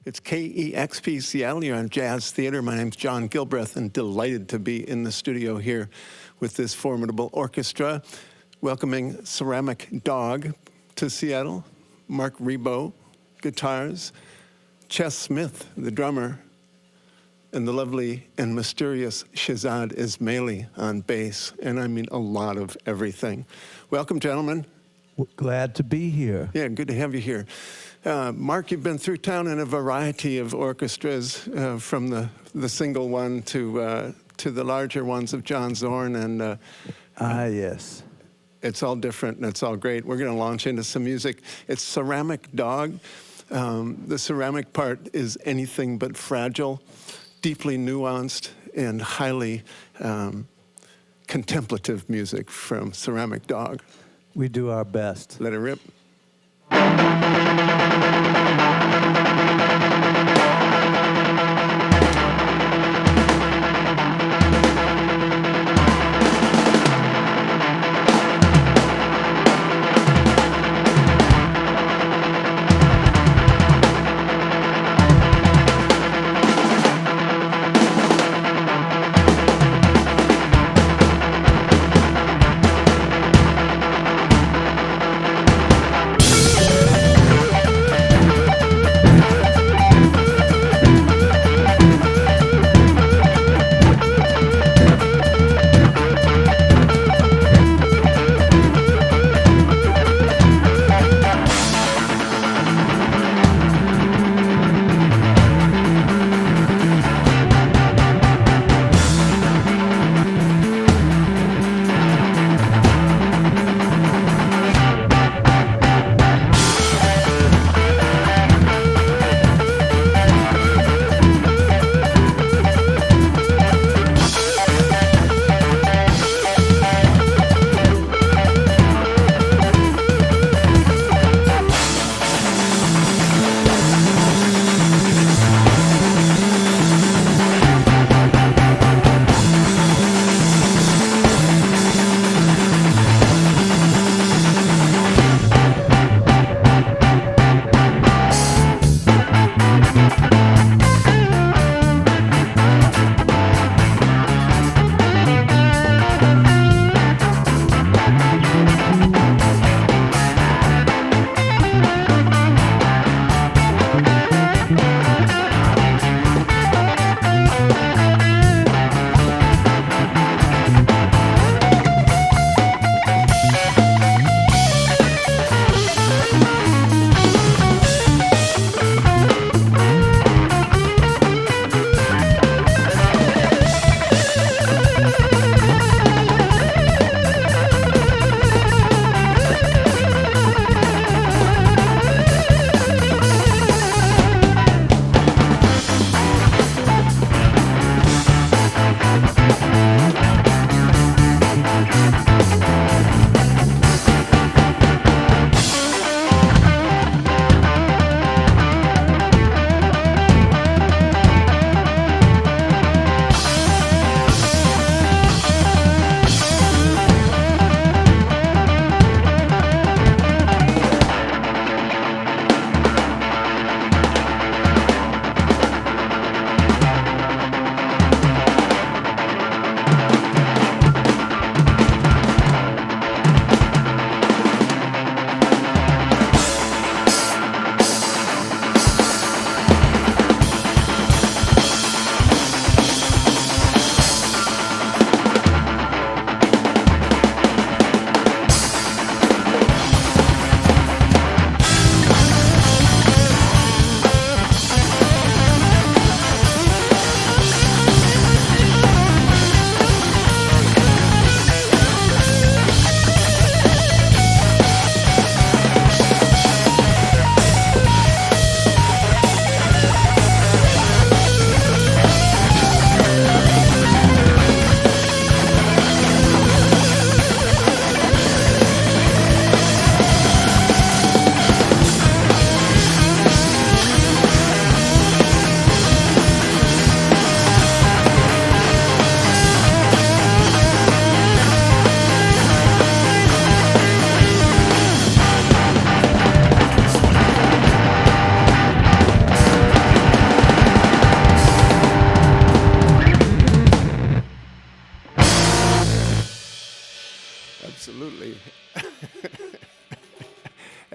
It's KEXP Seattle. You're on Jazz Theater. My name's John Gilbreth, and delighted to be in the studio here with this formidable orchestra, welcoming Ceramic Dog to Seattle, Marc Ribot, guitars, Chess Smith, the drummer, and the lovely and mysterious Shazad Ismaili on bass, and I mean a lot of everything. Welcome, gentlemen. Glad to be here. Yeah, good to have you here. Marc, you've been through town in a variety of orchestras, from the single one to the larger ones of John Zorn, and yes. It's all different and it's all great. We're going to launch into some music. It's Ceramic Dog. The ceramic part is anything but fragile, deeply nuanced, and highly contemplative music from Ceramic Dog. We do our best. Let it rip.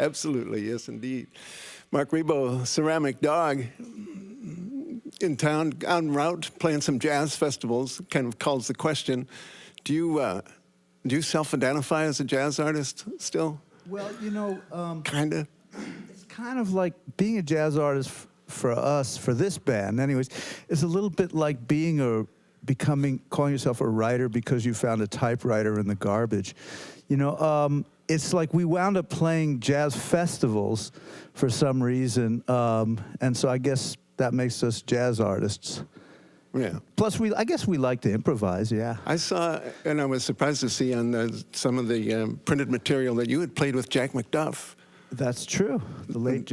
Absolutely, yes, indeed. Marc Ribot, ceramic dog, in town, en route, playing some jazz festivals. Kind of calls the question: Do you self-identify as a jazz artist still? Well, Kind of. it's kind of like being a jazz artist for us, for this band, anyways. It's a little bit like calling yourself a writer because you found a typewriter in the garbage. It's like we wound up playing jazz festivals for some reason, and so I guess that makes us jazz artists. Yeah. Plus, I guess we like to improvise, yeah. I saw, and I was surprised to see on some of the printed material that you had played with Jack McDuff. That's true. The late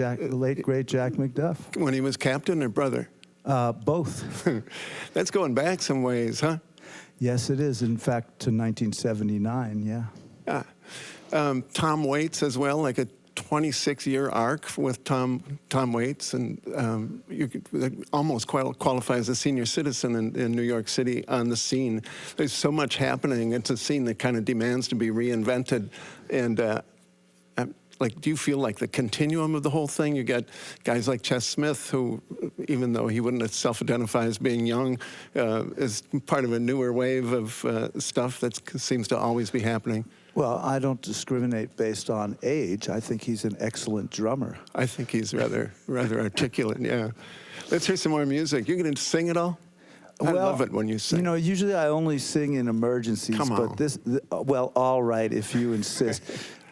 great Jack McDuff. When he was captain or brother? Both. That's going back some ways, huh? Yes, it is. In fact, to 1979, yeah. Yeah. Tom Waits as well, like a 26-year arc with Tom Waits, and you could almost qualify as a senior citizen in New York City on the scene. There's so much happening. It's a scene that kind of demands to be reinvented. And do you feel like the continuum of the whole thing? You got guys like Ches Smith, who, even though he wouldn't self-identify as being young, is part of a newer wave of stuff that seems to always be happening. Well, I don't discriminate based on age. I think he's an excellent drummer. I think he's rather articulate, yeah. Let's hear some more music. You going to sing it all? I love it when you sing. Usually I only sing in emergencies. Come on. But all right, if you insist.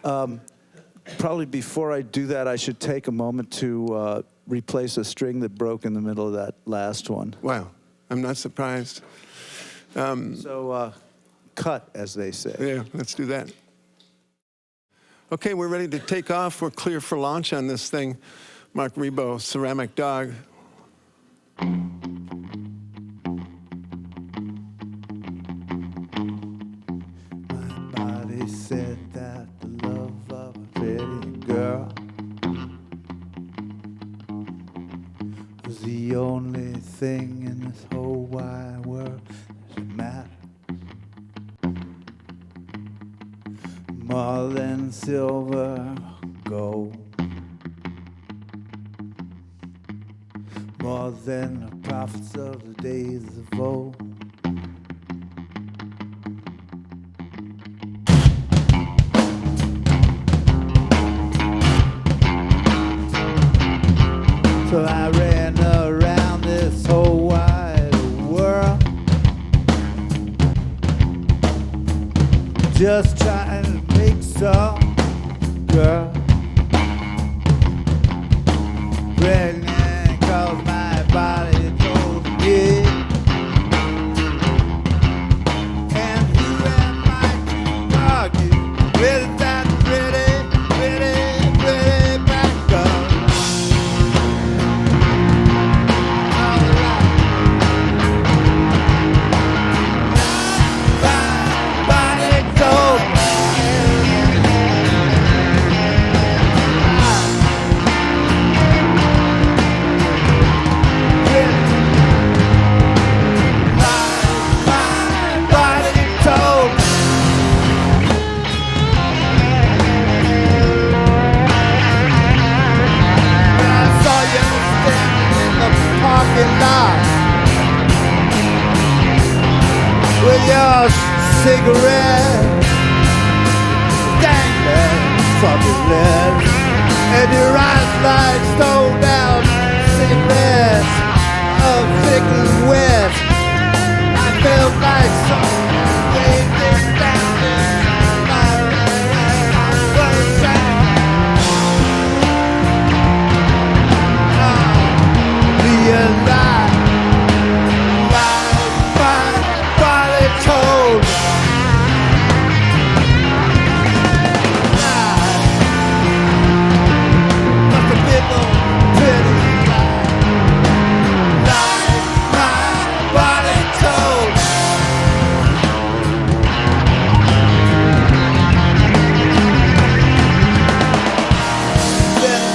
Probably before I do that, I should take a moment to replace a string that broke in the middle of that last one. Wow, I'm not surprised. Cut, as they say. Yeah, let's do that. Okay, we're ready to take off. We're clear for launch on this thing. Marc Ribot, Ceramic Dog. My body said that the love of a pretty girl was the only thing in this whole wide world that mattered. More than silver, gold. More than the prophets of the days of old. So I ran around this whole wide world, just trying to make some girl pregnant, 'cause my body told me. And who am I to argue with that pretty black girl? My body told me. With your cigarette dangling from your lips, and your eyes like stoned down cigarettes of thick and wet. I felt like someone waved it down my first time. Realize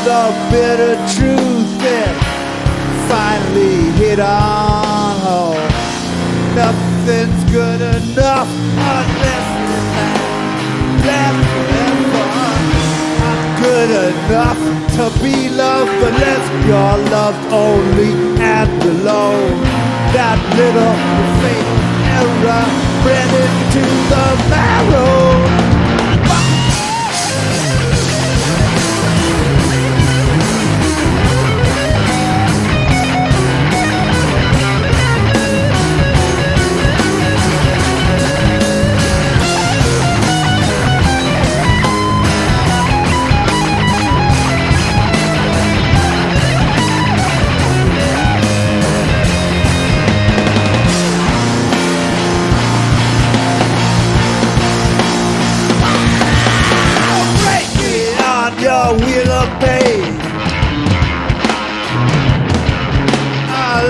the bitter truth that finally hit on home. Nothing's good enough unless it's left forever. I'm good enough. enough to be loved unless you're loved only and alone. That little fatal error bred into the marrow. Your wheel of pain.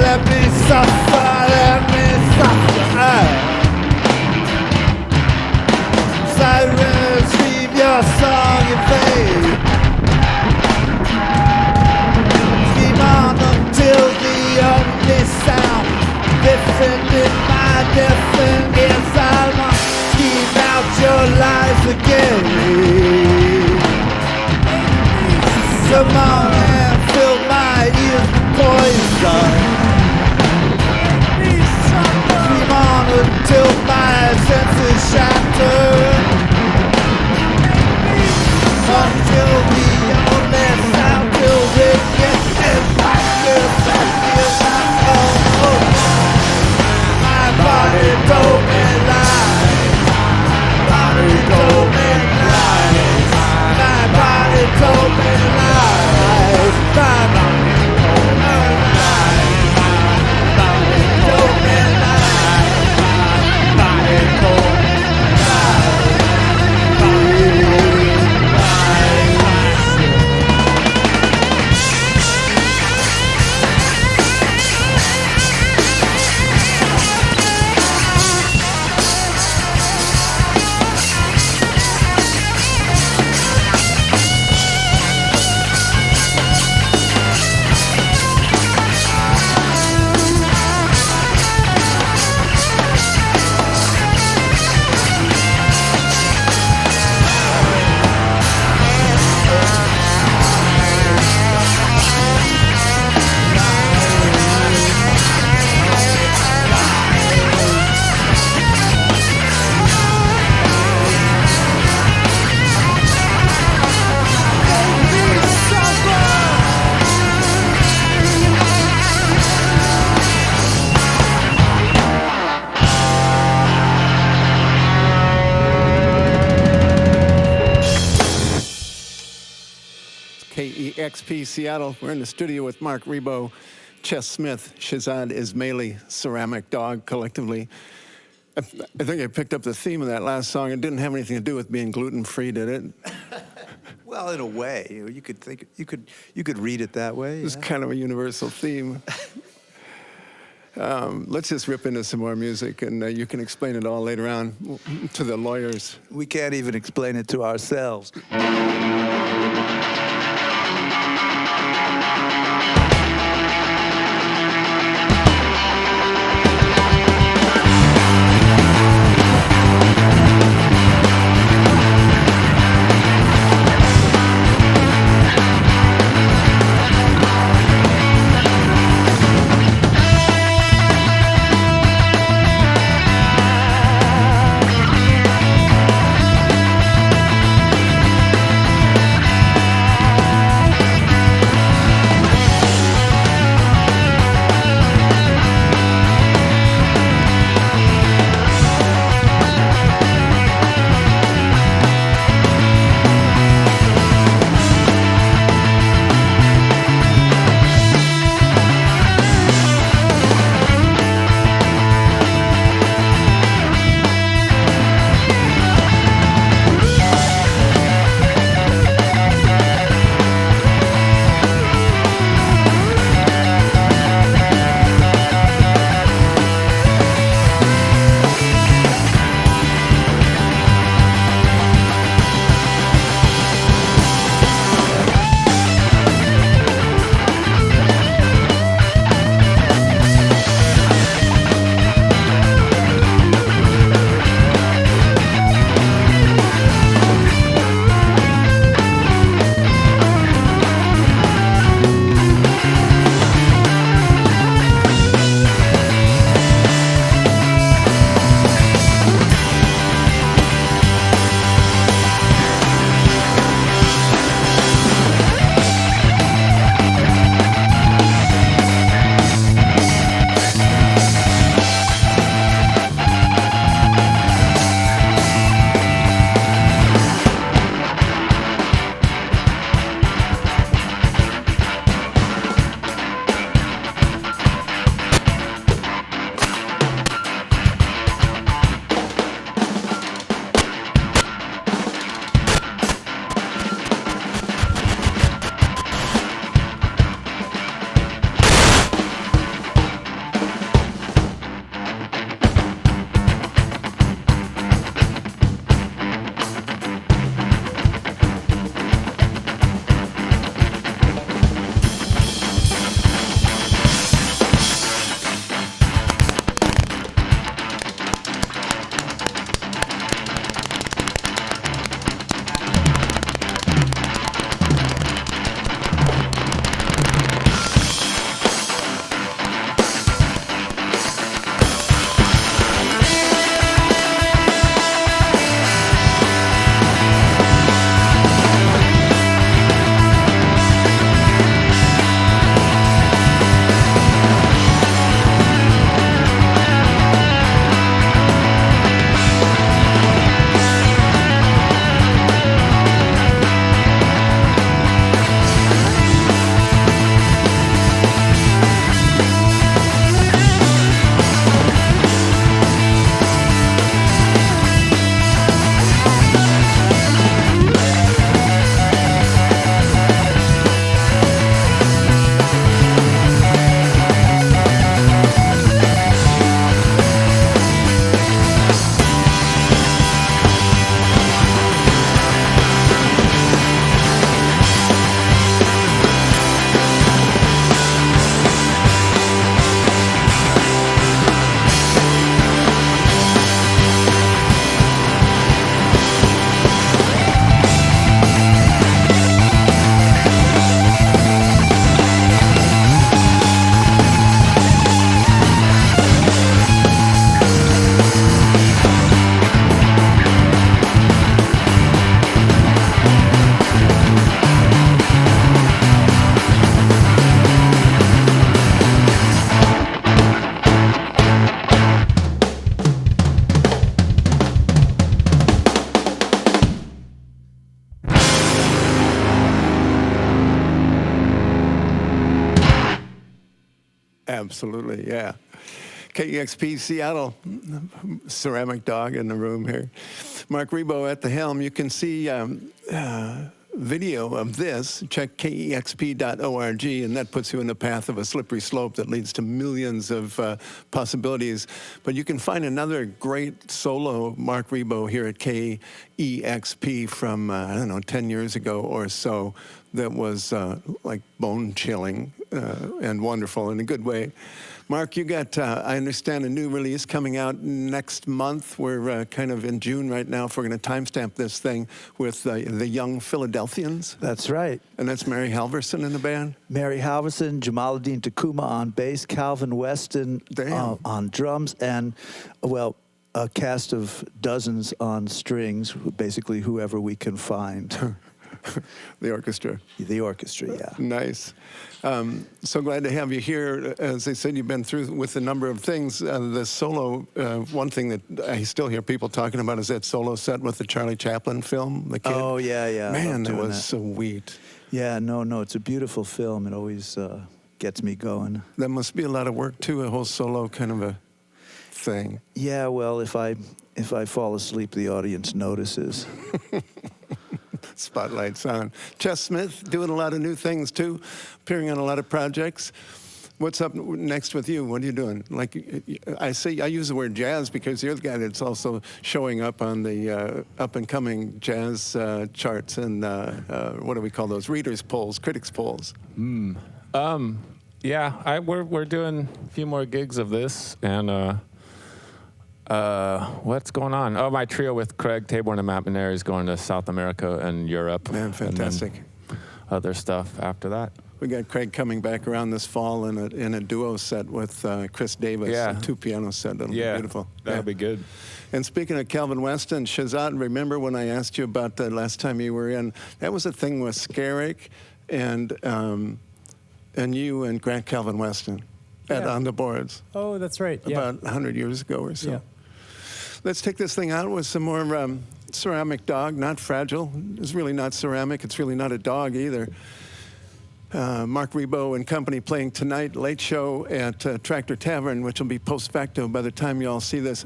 Let me suffer, let me suffer. Sirens scream your song in vain. Scream on until the only sound different in my different ears. I'll scream out your lies again. Come on and fill my ears with poison. Dream on until my senses shatter. Until the only sound will ring and my body told me lies. Body told me lies. My body told me lies. KEXP Seattle. We're in the studio with Marc, Ribot, Chess Smith, Shazad Ismaili, Ceramic Dog, collectively. I think I picked up the theme of that last song. It didn't have anything to do with being gluten-free, did it? Well, in a way, you could think you could read it that way. It's kind of a universal theme. Let's just rip into some more music, and you can explain it all later on to the lawyers. We can't even explain it to ourselves. Absolutely, yeah. KEXP Seattle, ceramic dog in the room here. Marc Ribot at the helm. You can see video of this. Check kexp.org, and that puts you in the path of a slippery slope that leads to millions of possibilities. But you can find another great solo Marc Ribot here at KEXP from, 10 years ago or so that was like bone-chilling and wonderful in a good way. Marc, you got, I understand, a new release coming out next month. We're kind of in June right now, if we're going to timestamp this thing with the Young Philadelphians. That's right. And that's Mary Halverson in the band? Mary Halverson, Jamaluddin Takuma on bass, Calvin Weston on drums, and, well, a cast of dozens on strings, basically whoever we can find. The orchestra. The orchestra, yeah. Nice. So glad to have you here. As I said, you've been through with a number of things. The solo, one thing that I still hear people talking about is that solo set with the Charlie Chaplin film, The Kid. Oh, yeah. Man, that was sweet. Yeah, no, it's a beautiful film. It always gets me going. That must be a lot of work, too, a whole solo kind of a thing. Yeah, well, if I fall asleep, the audience notices. Spotlight's on. Chess Smith, doing a lot of new things, too, appearing on a lot of projects. What's up next with you? What are you doing? Like, I use the word jazz because you're the guy that's also showing up on the up-and-coming jazz charts and what do we call those? Readers' polls, critics' polls. Yeah, we're doing a few more gigs of this, and what's going on? Oh, my trio with Craig Taborn and Matt Maneri is going to South America and Europe. Man, fantastic. And then other stuff after that. We got Craig coming back around this fall in a duo set with Chris Davis, a two-piano set. That'll be beautiful. That'll be good. And speaking of Calvin Weston, Shahzad, remember when I asked you about the last time you were in? That was a thing with Scarrick and you and Grant Calvin Weston on the boards. Oh, that's right. About 100 years ago or so. Yeah. Let's take this thing out with some more ceramic dog, not fragile. It's really not ceramic. It's really not a dog either. Marc Ribot and company playing tonight, late show at Tractor Tavern, which will be post facto by the time you all see this.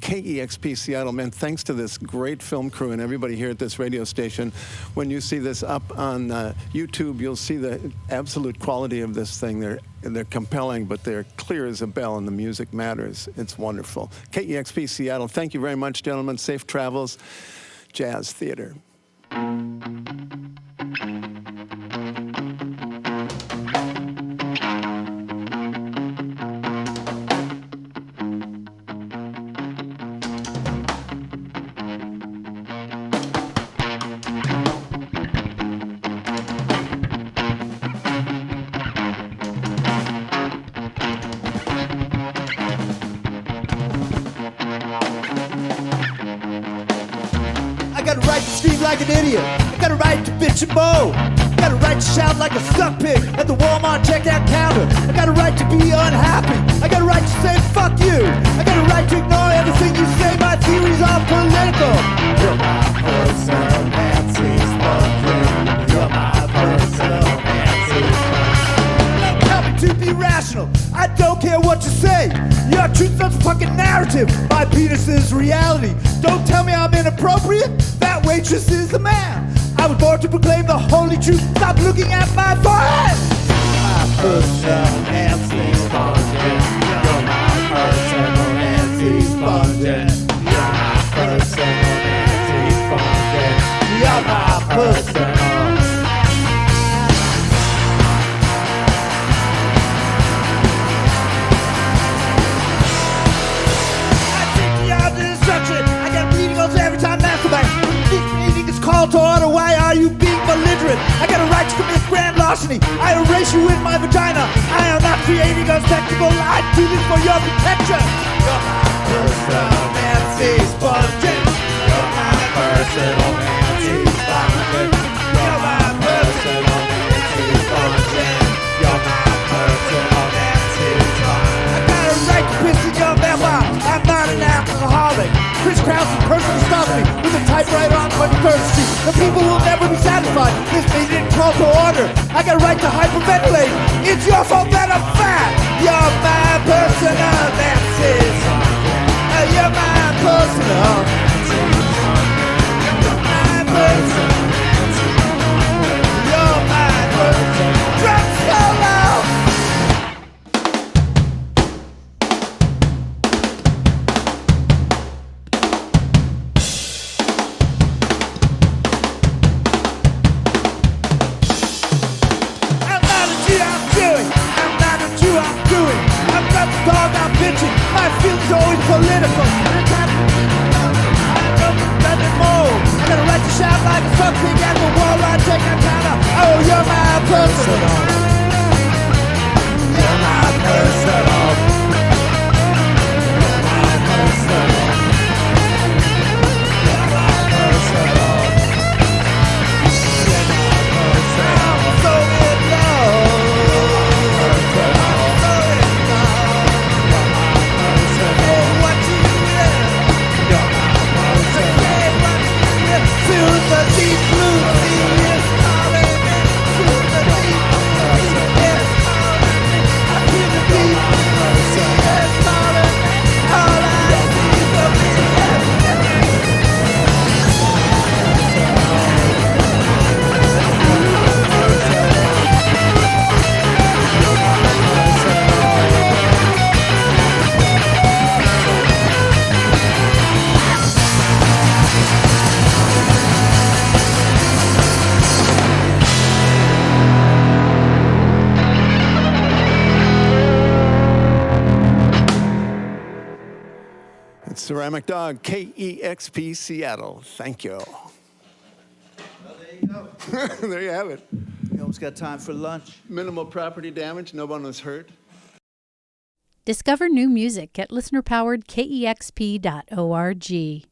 KEXP Seattle, man, thanks to this great film crew and everybody here at this radio station. When you see this up on YouTube, you'll see the absolute quality of this thing. They're compelling, but they're clear as a bell, and the music matters. It's wonderful. KEXP Seattle, thank you very much, gentlemen. Safe travels. Jazz Theater. I got a right to scream like an idiot. I got a right to bitch and moan. I got a right to shout like a suck pig at the Walmart checkout counter. I got a right to be unhappy. I got a right to say fuck you. I got a right to ignore everything you say. My theories are political. You're my personal Nancy Spalding. You're my personal Nancy Spalding. Help me to be rational. I don't care what you say. Your truth's not fucking narrative. My penis is reality. Don't tell me I'm inappropriate. That waitress is the man. I was born to proclaim the holy truth. Stop looking at my forehead. My personal Nancy Spalding. You're my personal Nancy Spalding. You're my personal Nancy Spalding. You're my personal. To order, why are you being belligerent? I got a right to commit grand larceny. I erase you in my vagina. I am not creating a spectacle. I do this for your protection. You're my personal Nancy Spalding. You're my personal Nancy Spalding. You're my personal Nancy Spalding. You're my personal Nancy Spalding. I got a right to piss in your mailbox. I'm not an alcoholic. Chris Krause is personally stopped me with a typewriter on 23rd Street. The people will never be satisfied. This meeting didn't call to order. I got a right to hyperventilate. It's your fault that I'm fat. You're Ceramic Dog, KEXP Seattle. Thank you. Well, there you go. There you have it. We almost got time for lunch. Minimal property damage. No one was hurt. Discover new music at listenerpoweredkexp.org.